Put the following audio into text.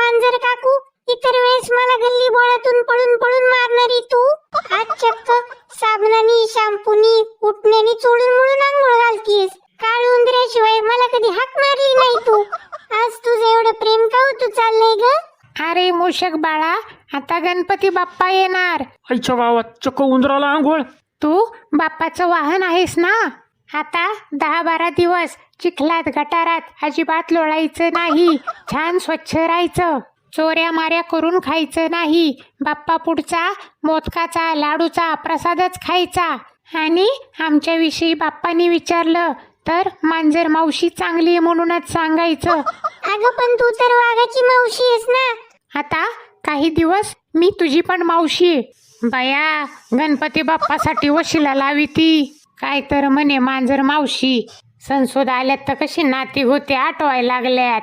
मांजर काकू, इतर वेळेस मला गल्ली बोळातून पळून पळून मारणारी तू आज चक्क साबणानी शॅम्पूनी उठण्यानी चोळून मुळून आंघोळ घालतीयस. काळ उंदऱ्याशिवाय मला कधी हाक मारली नाही तू. आज तुझं एवढं प्रेम का तू चाललंय ग? अरे मूषक बाळा, आता गणपती बाप्पा येणार. आईच्या गावात चक्क उंदराला आंघोळ. तू बाप्पाचं वाहन आहेस ना. आता 10-12 दिवस चिखलात गटारात अजिबात लोळायचं नाही. छान स्वच्छ राहायचं. चोऱ्या माऱ्या करून खायचं नाही. बाप्पा पुढचा मोदकाचा लाडूचा प्रसादच खायचा. आणि आमच्याविषयी बाप्पानी विचारलं तर मांजर मावशी चांगली आहे म्हणूनच सांगायचं. अगं पण तू तर वाघाची मावशी आहेस ना. आता काही दिवस मी तुझी पण मावशी आहे. बया, गणपती बाप्पासाठी वशिला लावी ती. काय तर म्हणे मांजर मावशी. संसद आल्यात तर कशी नाती होते आठवाय लागल्यात.